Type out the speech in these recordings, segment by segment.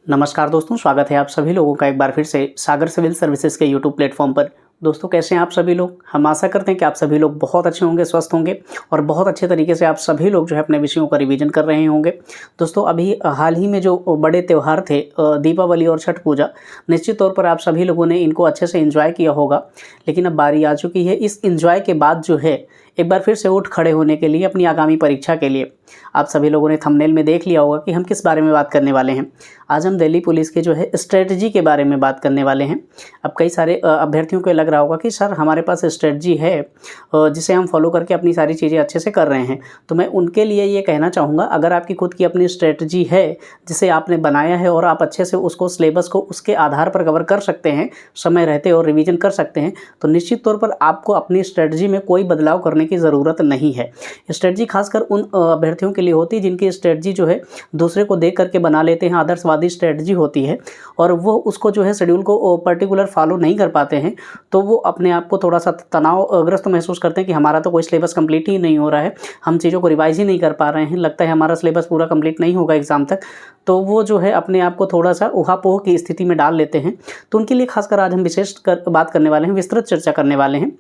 नमस्कार दोस्तों, स्वागत है आप सभी लोगों का एक बार फिर से सागर सिविल सर्विसेज के यूट्यूब प्लेटफॉर्म पर। दोस्तों कैसे हैं आप सभी लोग। हम आशा करते हैं कि आप सभी लोग बहुत अच्छे होंगे, स्वस्थ होंगे और बहुत अच्छे तरीके से आप सभी लोग जो है अपने विषयों का रिवीजन कर रहे होंगे। दोस्तों अभी हाल ही में जो बड़े त्यौहार थे दीपावली और छठ पूजा, निश्चित तौर पर आप सभी लोगों ने इनको अच्छे से एंजॉय किया होगा। लेकिन अब बारी आ चुकी है इस एंजॉय के बाद जो है एक बार फिर से उठ खड़े होने के लिए अपनी आगामी परीक्षा के लिए। आप सभी लोगों ने थंबनेल में देख लिया होगा कि हम किस बारे में बात करने वाले हैं। आज हम दिल्ली पुलिस के जो है स्ट्रेटजी के बारे में बात करने वाले हैं। अब कई सारे अभ्यर्थियों को लग रहा होगा कि सर हमारे पास स्ट्रेटजी है जिसे हम फॉलो करके अपनी सारी चीज़ें अच्छे से कर रहे हैं। तो मैं उनके लिए ये कहना चाहूँगा, अगर आपकी खुद की अपनी स्ट्रेटजी है जिसे आपने बनाया है और आप अच्छे से उसको सिलेबस को उसके आधार पर कवर कर सकते हैं समय रहते और रिवीजन कर सकते हैं, तो निश्चित तौर पर आपको अपनी स्ट्रेटजी में कोई बदलाव करने की ज़रूरत नहीं है। स्ट्रेटजी खासकर उन अभ्यर्थियों के लिए होती है जिनकी स्ट्रेटजी जो है दूसरे को देख करके बना लेते हैं, आदर्शवादी स्ट्रेटजी होती है और वो उसको जो है शेड्यूल को पर्टिकुलर फॉलो नहीं कर पाते हैं, तो वो अपने आप को थोड़ा सा तनावग्रस्त महसूस करते हैं कि हमारा तो कोई सिलेबस कंप्लीट ही नहीं हो रहा है, हम चीज़ों को रिवाइज ही नहीं कर पा रहे हैं, लगता है हमारा सिलेबस पूरा कंप्लीट नहीं होगा एग्जाम तक। तो वो जो है अपने आप को थोड़ा सा ऊहापोह की स्थिति में डाल लेते हैं। तो उनके लिए खासकर आज हम विशेष बात करने वाले हैं, विस्तृत चर्चा करने वाले हैं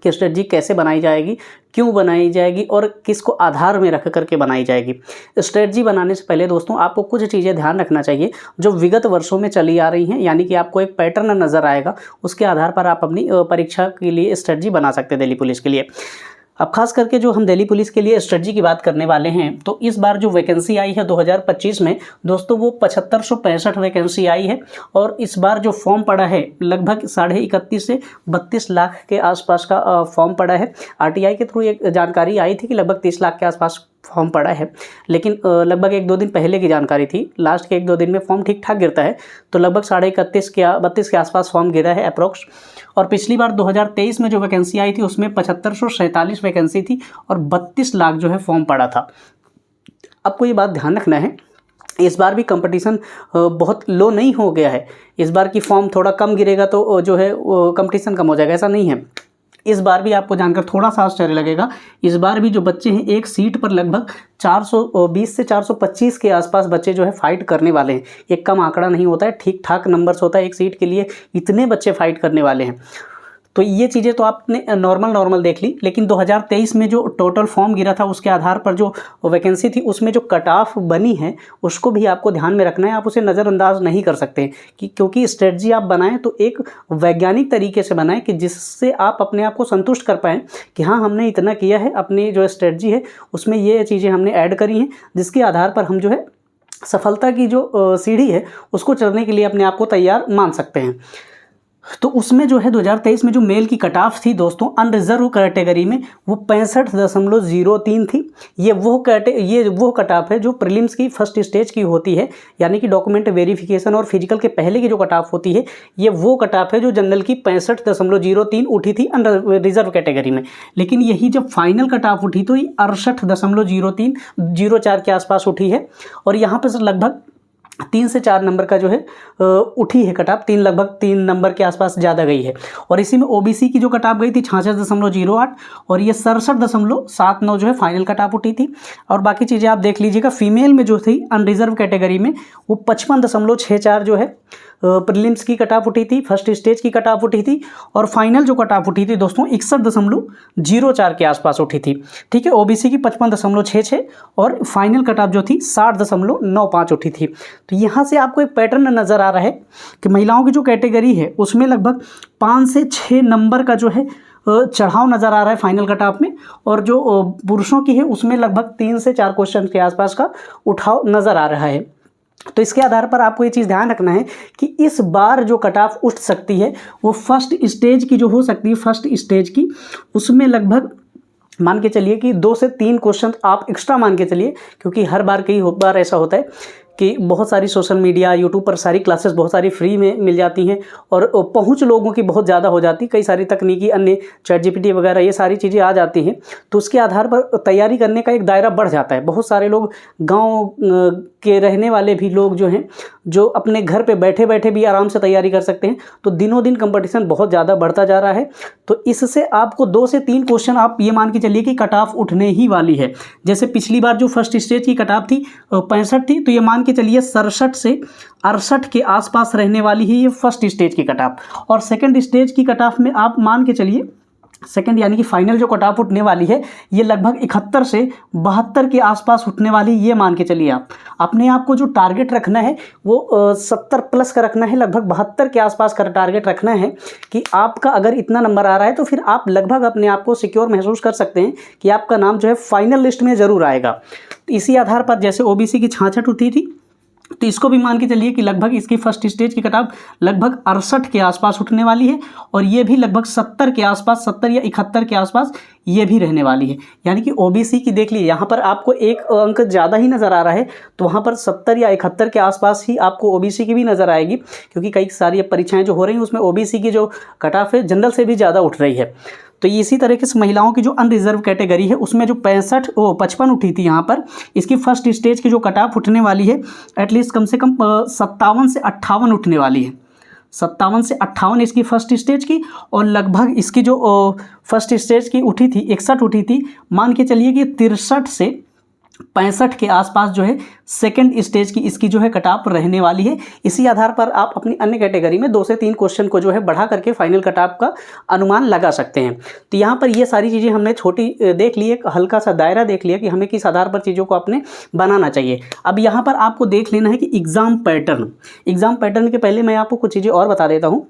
कि स्ट्रेटजी कैसे बनाई जाएगी, क्यों बनाई जाएगी और किसको आधार में रख करके बनाई जाएगी। स्ट्रेटजी बनाने से पहले दोस्तों आपको कुछ चीज़ें ध्यान रखना चाहिए जो विगत वर्षों में चली आ रही हैं, यानी कि आपको एक पैटर्न नज़र आएगा, उसके आधार पर आप अपनी परीक्षा के लिए स्ट्रेटजी बना सकते हैं दिल्ली पुलिस के लिए। अब खास करके जो हम दिल्ली पुलिस के लिए स्ट्रेटजी की बात करने वाले हैं, तो इस बार जो वैकेंसी आई है 2025 में दोस्तों वो 7565 वैकेंसी आई है और इस बार जो फॉर्म पड़ा है लगभग 31.5 से 32 लाख के आसपास का फॉर्म पड़ा है। आरटीआई के थ्रू एक जानकारी आई थी कि लगभग 30 लाख के आसपास फॉर्म पड़ा है, लेकिन लगभग 1-2 दिन पहले की जानकारी थी। लास्ट के 1-2 दिन में फॉर्म ठीक ठाक गिरता है, तो लगभग 31.5 या 32 के आसपास फॉर्म गिरा है अप्रोक्स। और पिछली बार 2023 में जो वैकेंसी आई थी उसमें 7547 वैकेंसी थी और 32 लाख जो है फॉर्म पड़ा था। आपको ये बात ध्यान रखना है, इस बार भी कंपटीशन बहुत लो नहीं हो गया है। इस बार की फॉर्म थोड़ा कम गिरेगा तो जो है कंपटीशन कम हो जाएगा, ऐसा नहीं है। इस बार भी आपको जानकर थोड़ा सा आश्चर्य लगेगा, इस बार भी जो बच्चे हैं एक सीट पर लगभग 420 से 425 के आसपास बच्चे जो है फाइट करने वाले हैं। एक कम आंकड़ा नहीं होता है, ठीक ठाक नंबर्स होता है एक सीट के लिए, इतने बच्चे फाइट करने वाले हैं। तो ये चीज़ें तो आपने नॉर्मल देख ली, लेकिन 2023 में जो टोटल फॉर्म गिरा था उसके आधार पर जो वैकेंसी थी उसमें जो कट ऑफ बनी है उसको भी आपको ध्यान में रखना है। आप उसे नज़रअंदाज नहीं कर सकते कि क्योंकि स्ट्रेटजी आप बनाएं तो एक वैज्ञानिक तरीके से बनाएं कि जिससे आप अपने आप को संतुष्ट कर पाएँ कि हाँ हमने इतना किया है, अपनी जो स्ट्रेटजी है उसमें ये चीज़ें हमने ऐड करी हैं जिसके आधार पर हम जो है सफलता की जो सीढ़ी है उसको चढ़ने के लिए अपने आप को तैयार मान सकते हैं। तो उसमें जो है 2023 में जो मेल की कट ऑफ थी दोस्तों अनरिजर्व कैटेगरी में वो 65.03 थी। ये वो कट ऑफ है जो प्रीलिम्स की फर्स्ट स्टेज की होती है, यानी कि डॉक्यूमेंट वेरिफिकेशन और फिजिकल के पहले की जो कट ऑफ होती है ये वो कट ऑफ है जो जनरल की 65.03 उठी थी अंडर रिजर्व कैटेगरी में। लेकिन यही जब फाइनल कट ऑफ उठी तो ये 68.0304 के आसपास उठी है और यहाँ पर लगभग 3 से 4 नंबर का जो है उठी है कट ऑफ, लगभग 3 नंबर के आसपास ज़्यादा गई है। और इसी में ओबीसी की जो कट ऑफ गई थी 66.08 और ये 67.79 जो है फाइनल कट ऑफ उठी थी। और बाकी चीज़ें आप देख लीजिएगा। फीमेल में जो थी अनरिजर्व कैटेगरी में वो 55.64 जो है प्रीलिम्स की कट ऑफ उठी थी, फर्स्ट स्टेज की कट ऑफ उठी थी और फाइनल जो कट ऑफ उठी थी दोस्तों 61.04 के आसपास उठी थी। ठीक है, ओबीसी की 55.66 और फाइनल कट ऑफ जो थी 60.95 उठी थी। तो यहाँ से आपको एक पैटर्न नज़र आ रहा है कि महिलाओं की जो कैटेगरी है उसमें लगभग 5 से 6 नंबर का जो है चढ़ाव नज़र आ रहा है फाइनल कट ऑफ में, और जो पुरुषों की है उसमें लगभग 3 से 4 क्वेश्चन के आसपास का उठाव नज़र आ रहा है। तो इसके आधार पर आपको ये चीज़ ध्यान रखना है कि इस बार जो कट ऑफ उठ सकती है वो फर्स्ट स्टेज की जो हो सकती है, फर्स्ट स्टेज की उसमें लगभग मान के चलिए कि 2 से 3 क्वेश्चन आप एक्स्ट्रा मान के चलिए, क्योंकि हर बार कई बार ऐसा होता है कि बहुत सारी सोशल मीडिया यूट्यूब पर सारी क्लासेस बहुत सारी फ्री में मिल जाती हैं और पहुंच लोगों की बहुत ज़्यादा हो जाती, कई सारी तकनीकी अन्य चैट जीपीटी वगैरह ये सारी चीज़ें आ जाती हैं। तो उसके आधार पर तैयारी करने का एक दायरा बढ़ जाता है। बहुत सारे लोग गांव के रहने वाले भी लोग जो हैं जो अपने घर पे बैठे बैठे भी आराम से तैयारी कर सकते हैं। तो दिनों दिन कंपटीशन बहुत ज़्यादा बढ़ता जा रहा है, तो इससे आपको 2 से 3 क्वेश्चन आप ये मान के चलिए कि कट ऑफ उठने ही वाली है। जैसे पिछली बार जो फर्स्ट स्टेज की कट ऑफ थी 65 थी, तो ये मान के चलिए 67 से 68 के आसपास रहने वाली है ये फर्स्ट स्टेज की कट ऑफ। और सेकंड स्टेज की कट ऑफ में आप मान के चलिए सेकंड यानी कि फाइनल जो कट ऑफ उठने वाली है ये लगभग 71 से 72 के आसपास उठने वाली, ये मान के चलिए। आप अपने आप को जो टारगेट रखना है वो 70 प्लस का रखना है, लगभग 72 के आसपास का टारगेट रखना है कि आपका अगर इतना नंबर आ रहा है तो फिर आप लगभग अपने आप को सिक्योर महसूस कर सकते हैं कि आपका नाम जो है फाइनल लिस्ट में ज़रूर आएगा। इसी आधार पर जैसे OBC की 66 उठी थी तो इसको भी मान के चलिए कि लगभग इसकी फर्स्ट स्टेज की कट ऑफ लगभग 68 के आसपास उठने वाली है, और ये भी लगभग 70 के आसपास, 70 या 71 के आसपास ये भी रहने वाली है। यानी कि OBC की देख लीजिए, यहाँ पर आपको एक अंक ज़्यादा ही नज़र आ रहा है तो वहाँ पर 70 या 71 के आसपास ही आपको OBC की भी नज़र आएगी, क्योंकि कई सारी परीक्षाएँ जो हो रही हैं उसमें OBC की जो कट ऑफ है जनरल से भी ज़्यादा उठ रही है। तो इसी तरीके से महिलाओं की जो अनरिजर्व कैटेगरी है उसमें जो 55 उठी थी, यहाँ पर इसकी फर्स्ट स्टेज की जो कट ऑफ उठने वाली है एटलीस्ट कम से कम 57 से 58 उठने वाली है। 57 से 58 इसकी फर्स्ट स्टेज की, और लगभग इसकी जो फर्स्ट स्टेज की उठी थी 61 उठी थी, मान के चलिए कि 63 से 65 के आसपास जो है सेकंड स्टेज की इसकी जो है कट ऑफ रहने वाली है। इसी आधार पर आप अपनी अन्य कैटेगरी में 2 से 3 क्वेश्चन को जो है बढ़ा करके फाइनल कट ऑफ का अनुमान लगा सकते हैं। तो यहाँ पर ये सारी चीज़ें हमने छोटी देख ली, एक हल्का सा दायरा देख लिया कि हमें किस आधार पर चीज़ों को अपने बनाना चाहिए। अब यहाँ पर आपको देख लेना है कि एग्ज़ाम पैटर्न के पहले मैं आपको कुछ चीज़ें और बता देता हूँ।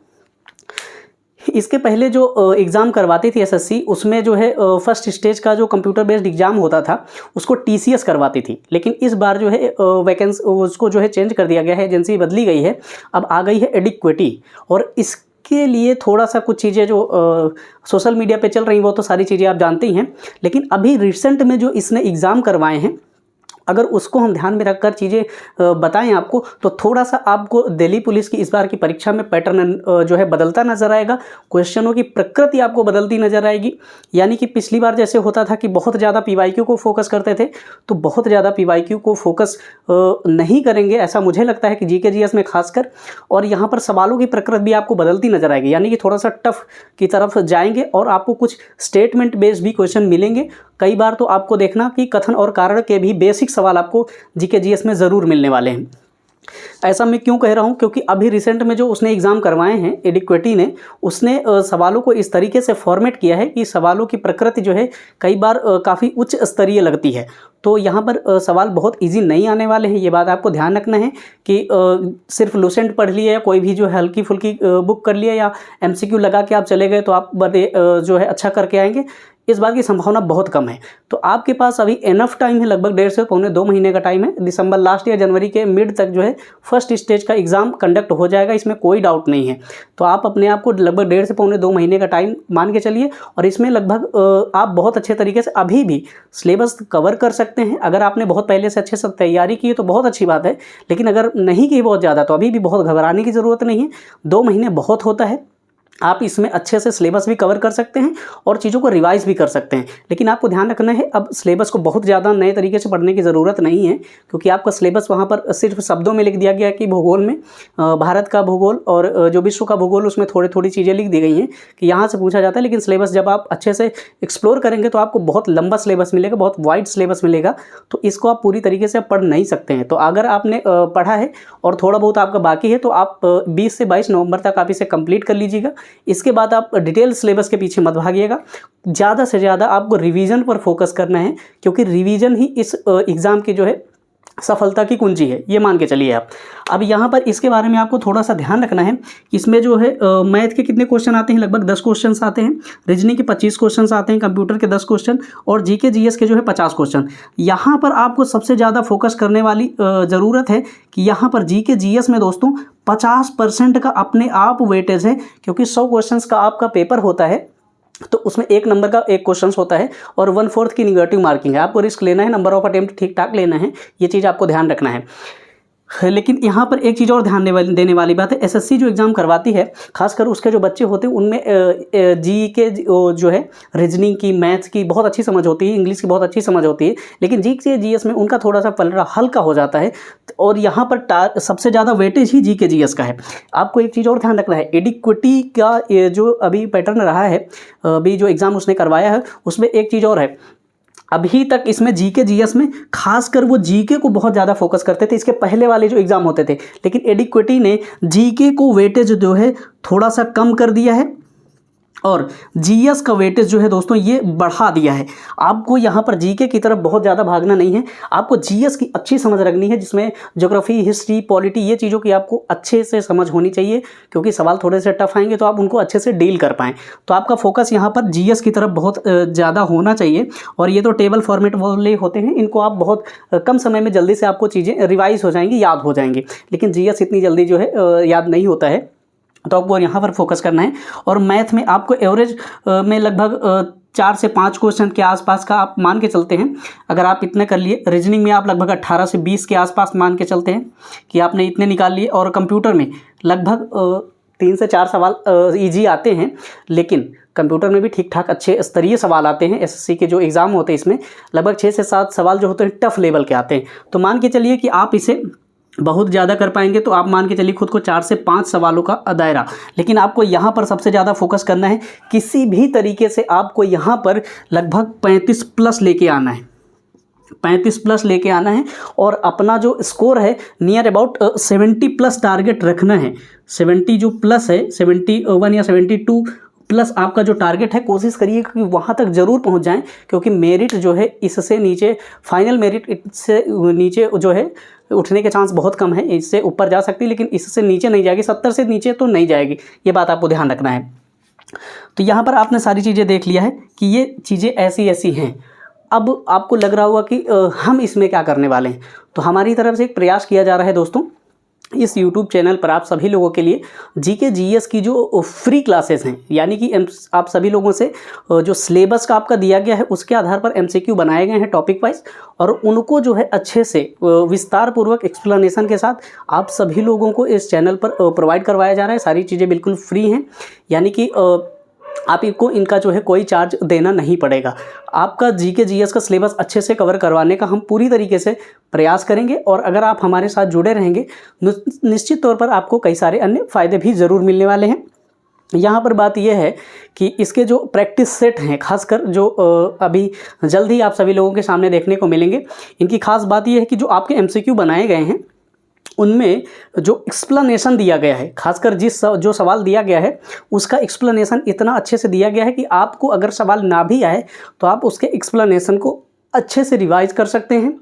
इसके पहले जो एग्ज़ाम करवाती थी SSC, उसमें जो है फर्स्ट स्टेज का जो कंप्यूटर बेस्ड एग्ज़ाम होता था उसको TCS करवाती थी, लेकिन इस बार जो है वैकेंसी उसको जो है चेंज कर दिया गया है, एजेंसी बदली गई है, अब आ गई है एडिक्विटी। और इसके लिए थोड़ा सा कुछ चीज़ें जो सोशल मीडिया पे चल रही वो तो सारी चीज़ें आप जानते ही हैं, लेकिन अभी रिसेंट में जो इसने एग्ज़ाम करवाए हैं अगर उसको हम ध्यान में रखकर चीज़ें बताएं आपको, तो थोड़ा सा आपको दिल्ली पुलिस की इस बार की परीक्षा में पैटर्न जो है बदलता नज़र आएगा। क्वेश्चनों की प्रकृति आपको बदलती नज़र आएगी। यानी कि पिछली बार जैसे होता था कि बहुत ज़्यादा PYQ को फोकस करते थे, तो बहुत ज़्यादा PYQ को फोकस नहीं करेंगे, ऐसा मुझे लगता है कि GK GS में खासकर। और यहाँ पर सवालों की प्रकृति भी आपको बदलती नज़र आएगी, यानी कि थोड़ा सा टफ की तरफ जाएंगे और आपको कुछ स्टेटमेंट बेस्ड भी क्वेश्चन मिलेंगे। कई बार तो आपको देखना कि कथन और कारण के भी बेसिक सवाल आपको GK GS में ज़रूर मिलने वाले हैं। ऐसा मैं क्यों कह रहा हूं, क्योंकि अभी रिसेंट में जो उसने एग्ज़ाम करवाए हैं एडिक्विटी ने, उसने सवालों को इस तरीके से फॉर्मेट किया है कि सवालों की प्रकृति जो है कई बार काफ़ी उच्च स्तरीय लगती है। तो यहाँ पर सवाल बहुत इजी नहीं आने वाले हैं, ये बात आपको ध्यान रखना है कि सिर्फ लुसेंट पढ़ लिया या कोई भी जो है हल्की फुल्की बुक कर लिया या MCQ लगा के आप चले गए तो आप बड़े जो है अच्छा करके आएंगे, इस बात की संभावना बहुत कम है। तो आपके पास अभी एनफ टाइम है, लगभग 1.5 से पौने 2 महीने का टाइम है। दिसंबर लास्ट या जनवरी के मिड तक जो है फर्स्ट स्टेज का एग्ज़ाम कंडक्ट हो जाएगा, इसमें कोई डाउट नहीं है। तो आप अपने आप को लगभग 1.5 से पौने 2 महीने का टाइम मान के चलिए, और इसमें लगभग आप बहुत अच्छे तरीके से अभी भी सिलेबस कवर कर सकते हैं। अगर आपने बहुत पहले से अच्छे से तैयारी की है तो बहुत अच्छी बात है, लेकिन अगर नहीं की बहुत ज़्यादा तो अभी भी बहुत घबराने की ज़रूरत नहीं है। 2 महीने बहुत होता है, आप इसमें अच्छे से सिलेबस भी कवर कर सकते हैं और चीज़ों को रिवाइज भी कर सकते हैं। लेकिन आपको ध्यान रखना है, अब सिलेबस को बहुत ज़्यादा नए तरीके से पढ़ने की ज़रूरत नहीं है, क्योंकि आपका सिलेबस वहाँ पर सिर्फ शब्दों में लिख दिया गया कि भूगोल में भारत का भूगोल और जो विश्व का भूगोल, उसमें थोड़ी थोड़ी चीज़ें लिख दी गई हैं कि यहाँ से पूछा जाता है। लेकिन सिलेबस जब आप अच्छे से एक्सप्लोर करेंगे तो आपको बहुत लंबा सिलेबस मिलेगा, बहुत वाइड सिलेबस मिलेगा, तो इसको आप पूरी तरीके से पढ़ नहीं सकते हैं। तो अगर आपने पढ़ा है और थोड़ा बहुत आपका बाकी है तो आप 20 से 22 नवंबर तक आप इसे कंप्लीट कर लीजिएगा। इसके बाद आप डिटेल सिलेबस के पीछे मत भागिएगा, ज़्यादा से ज़्यादा आपको रिवीजन पर फोकस करना है, क्योंकि रिवीजन ही इस एग्ज़ाम की जो है सफलता की कुंजी है, ये मान के चलिए आप। अब यहाँ पर इसके बारे में आपको थोड़ा सा ध्यान रखना है, इसमें जो है मैथ के कितने क्वेश्चन आते हैं, लगभग 10 क्वेश्चन आते हैं, रीजनिंग के 25 क्वेश्चन आते हैं, कंप्यूटर के 10 क्वेश्चन और GK GS के जो है 50 क्वेश्चन। यहाँ पर आपको सबसे ज़्यादा फोकस करने वाली ज़रूरत है कि यहाँ पर GK GS में दोस्तों 50% का अपने आप वेटेज है, क्योंकि 100 क्वेश्चन का आपका पेपर होता है तो उसमें 1 नंबर का 1 क्वेश्चन होता है और 1/4 की निगेटिव मार्किंग है। आपको रिस्क लेना है, नंबर ऑफ अटेम्प्ट ठीक ठाक लेना है, ये चीज़ आपको ध्यान रखना है। लेकिन यहाँ पर एक चीज़ और ध्यान देने वाली बात है, SSC जो एग्ज़ाम करवाती है, खासकर उसके जो बच्चे होते हैं उनमें GK जो है रीजनिंग की, मैथ्स की बहुत अच्छी समझ होती है, इंग्लिश की बहुत अच्छी समझ होती है, लेकिन GK GS में उनका थोड़ा सा पलड़ा हल्का हो जाता है और यहाँ पर सबसे ज़्यादा वेटेज ही GK GS का है। आपको एक चीज़ और ध्यान रखना है, एडिक्विटी का जो अभी पैटर्न रहा है, अभी जो एग्ज़ाम उसने करवाया है उसमें एक चीज़ और है, अभी तक इसमें जीके जीएस में खासकर वो जीके को बहुत ज़्यादा फोकस करते थे, इसके पहले वाले जो एग्ज़ाम होते थे, लेकिन एडिक्विटी ने जीके को वेटेज जो है थोड़ा सा कम कर दिया है और जीएस का वेटेज जो है दोस्तों ये बढ़ा दिया है। आपको यहाँ पर जीके की तरफ बहुत ज़्यादा भागना नहीं है, आपको जीएस की अच्छी समझ रखनी है, जिसमें ज्योग्राफी, हिस्ट्री, पॉलिटी, ये चीज़ों की आपको अच्छे से समझ होनी चाहिए, क्योंकि सवाल थोड़े से टफ आएंगे तो आप उनको अच्छे से डील कर पाएँ। तो आपका फोकस यहाँ पर जीएस की तरफ बहुत ज़्यादा होना चाहिए। और ये तो टेबल फॉर्मेट वाले होते हैं, इनको आप बहुत कम समय में जल्दी से आपको चीज़ें रिवाइज हो जाएंगी, याद हो जाएंगी, लेकिन जीएस इतनी जल्दी जो है याद नहीं होता है, तो आपको यहाँ पर फोकस करना है। और मैथ में आपको एवरेज में लगभग 4 से 5 क्वेश्चन के आसपास का आप मान के चलते हैं, अगर आप इतने कर लिए। रीजनिंग में आप लगभग 18 से 20 के आसपास मान के चलते हैं कि आपने इतने निकाल लिए। और कंप्यूटर में लगभग 3 से 4 सवाल ईजी आते हैं, लेकिन कंप्यूटर में भी ठीक ठाक अच्छे स्तरीय सवाल आते हैं। एसएससी के जो एग्ज़ाम होते हैं इसमें लगभग 6 से 7 सवाल जो होते हैं टफ लेवल के आते हैं। तो मान के चलिए कि आप इसे बहुत ज़्यादा कर पाएंगे, तो आप मान के चलिए खुद को 4 से 5 सवालों का दायरा। लेकिन आपको यहाँ पर सबसे ज़्यादा फोकस करना है, किसी भी तरीके से आपको यहाँ पर लगभग 35 प्लस लेके आना है, 35 प्लस लेके आना है। और अपना जो स्कोर है नियर अबाउट 70 प्लस टारगेट रखना है। 70 जो प्लस है, 71 या 72 प्लस आपका जो टारगेट है, कोशिश करिए कि वहाँ तक ज़रूर पहुँच जाएं, क्योंकि मेरिट जो है इससे नीचे, फाइनल मेरिट इससे नीचे जो है उठने के चांस बहुत कम है। इससे ऊपर जा सकती है, लेकिन इससे नीचे नहीं जाएगी, 70 से नीचे तो नहीं जाएगी, ये बात आपको ध्यान रखना है। तो यहाँ पर आपने सारी चीज़ें देख लिया है कि ये चीज़ें ऐसी ऐसी हैं। अब आपको लग रहा होगा कि हम इसमें क्या करने वाले हैं, तो हमारी तरफ से एक प्रयास किया जा रहा है दोस्तों, इस YouTube चैनल पर आप सभी लोगों के लिए जीके जीएस की जो फ्री क्लासेस हैं, यानी कि आप सभी लोगों से जो सिलेबस का आपका दिया गया है उसके आधार पर MCQ बनाए गए हैं टॉपिक वाइज, और उनको जो है अच्छे से विस्तार पूर्वक एक्सप्लेनेशन के साथ आप सभी लोगों को इस चैनल पर प्रोवाइड करवाया जा रहा है। सारी चीज़ें बिल्कुल फ्री हैं, यानी कि आपको इनका जो है कोई चार्ज देना नहीं पड़ेगा। आपका जीके जीएस का सिलेबस अच्छे से कवर करवाने का हम पूरी तरीके से प्रयास करेंगे, और अगर आप हमारे साथ जुड़े रहेंगे निश्चित तौर पर आपको कई सारे अन्य फ़ायदे भी ज़रूर मिलने वाले हैं। यहाँ पर बात यह है कि इसके जो प्रैक्टिस सेट हैं, खासकर जो अभी जल्द ही आप सभी लोगों के सामने देखने को मिलेंगे, इनकी खास बात यह है कि जो आपके MCQ बनाए गए हैं उनमें जो एक्सप्लेनेशन दिया गया है, खासकर जो सवाल दिया गया है उसका एक्सप्लेनेशन इतना अच्छे से दिया गया है कि आपको अगर सवाल ना भी आए तो आप उसके एक्सप्लेनेशन को अच्छे से रिवाइज कर सकते हैं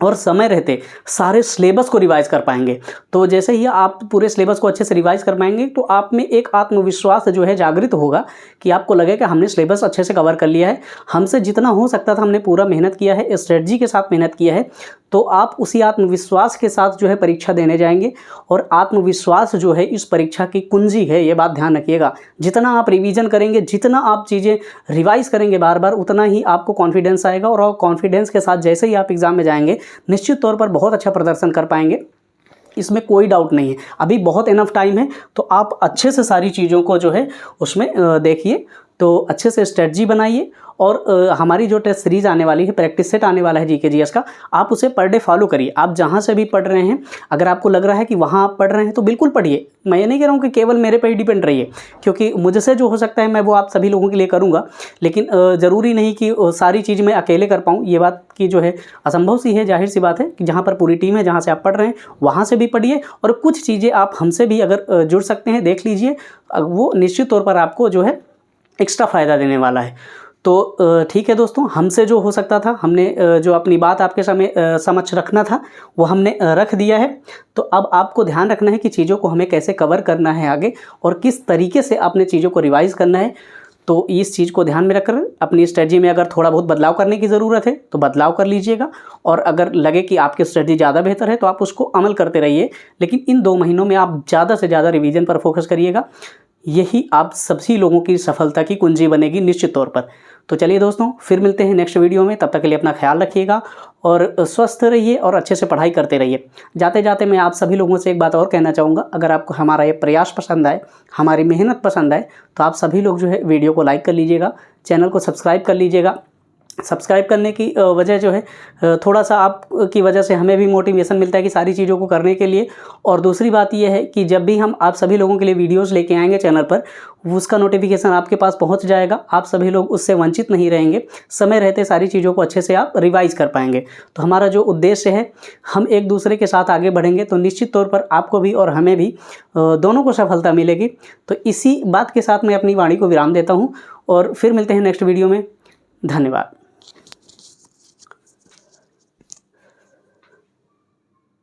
और समय रहते सारे सिलेबस को रिवाइज कर पाएंगे। तो जैसे ही आप पूरे सिलेबस को अच्छे से रिवाइज कर पाएंगे तो आप में एक आत्मविश्वास जो है जागृत होगा कि आपको लगे कि हमने सिलेबस अच्छे से कवर कर लिया है, हमसे जितना हो सकता था हमने पूरा मेहनत किया है, स्ट्रेटजी के साथ मेहनत किया है। तो आप उसी आत्मविश्वास के साथ जो है परीक्षा देने जाएंगे, और आत्मविश्वास जो है इस परीक्षा की कुंजी है, ये बात ध्यान रखिएगा। जितना आप रिवीजन करेंगे, जितना आप चीज़ें रिवाइज करेंगे बार बार, उतना ही आपको कॉन्फिडेंस आएगा, और कॉन्फिडेंस के साथ जैसे ही आप एग्ज़ाम में जाएंगे निश्चित तौर पर बहुत अच्छा प्रदर्शन कर पाएंगे, इसमें कोई डाउट नहीं है। अभी बहुत इनफ टाइम है, तो आप अच्छे से सारी चीज़ों को जो है उसमें देखिए, तो अच्छे से स्ट्रेटजी बनाइए। और हमारी जो टेस्ट सीरीज़ आने वाली है, प्रैक्टिस सेट आने वाला है जीके जीएस का, आप उसे पर डे फॉलो करिए। आप जहाँ से भी पढ़ रहे हैं, अगर आपको लग रहा है कि वहाँ आप पढ़ रहे हैं तो बिल्कुल पढ़िए। मैं ये नहीं कह रहा हूँ कि केवल मेरे पर ही डिपेंड रहिए, क्योंकि मुझसे जो हो सकता है मैं वो आप सभी लोगों के लिए करूँगा, लेकिन ज़रूरी नहीं कि सारी चीज़ मैं अकेले कर पाऊँ। ये बात की जो है असंभव सी है, जाहिर सी बात है कि जहाँ पर पूरी टीम है, जहाँ से आप पढ़ रहे हैं वहाँ से भी पढ़िए, और कुछ चीज़ें आप हमसे भी अगर जुड़ सकते हैं देख लीजिए, वो निश्चित तौर पर आपको जो है एक्स्ट्रा फ़ायदा देने वाला है। तो ठीक है दोस्तों, हमसे जो हो सकता था, हमने जो अपनी बात आपके समक्ष रखना था वो हमने रख दिया है। तो अब आपको ध्यान रखना है कि चीज़ों को हमें कैसे कवर करना है आगे, और किस तरीके से आपने चीज़ों को रिवाइज़ करना है। तो इस चीज़ को ध्यान में रखकर अपनी स्ट्रेटजी में अगर थोड़ा बहुत बदलाव करने की ज़रूरत है तो बदलाव कर लीजिएगा, और अगर लगे कि आपकी स्ट्रेटजी ज़्यादा बेहतर है तो आप उसको अमल करते रहिए। लेकिन इन 2 महीनों में आप ज़्यादा से ज़्यादा रिवीजन पर फोकस करिएगा, यही आप सभी लोगों की सफलता की कुंजी बनेगी निश्चित तौर पर। तो चलिए दोस्तों, फिर मिलते हैं नेक्स्ट वीडियो में। तब तक के लिए अपना ख्याल रखिएगा और स्वस्थ रहिए और अच्छे से पढ़ाई करते रहिए। जाते जाते मैं आप सभी लोगों से एक बात और कहना चाहूँगा, अगर आपको हमारा ये प्रयास पसंद आए, हमारी मेहनत पसंद आए, तो आप सभी लोग जो है वीडियो को लाइक कर लीजिएगा, चैनल को सब्सक्राइब कर लीजिएगा, सब्सक्राइब करने की वजह जो है थोड़ा सा आपकी वजह से हमें भी मोटिवेशन मिलता है कि सारी चीज़ों को करने के लिए। और दूसरी बात यह है कि जब भी हम आप सभी लोगों के लिए वीडियोस लेके आएंगे चैनल पर, उसका नोटिफिकेशन आपके पास पहुंच जाएगा। आप सभी लोग उससे वंचित नहीं रहेंगे, समय रहते सारी चीज़ों को अच्छे से आप रिवाइज कर पाएंगे। तो हमारा जो उद्देश्य है, हम एक दूसरे के साथ आगे बढ़ेंगे तो निश्चित तौर पर आपको भी और हमें भी दोनों को सफलता मिलेगी। तो इसी बात के साथ मैं अपनी वाणी को विराम देता हूँ और फिर मिलते हैं नेक्स्ट वीडियो में। धन्यवाद।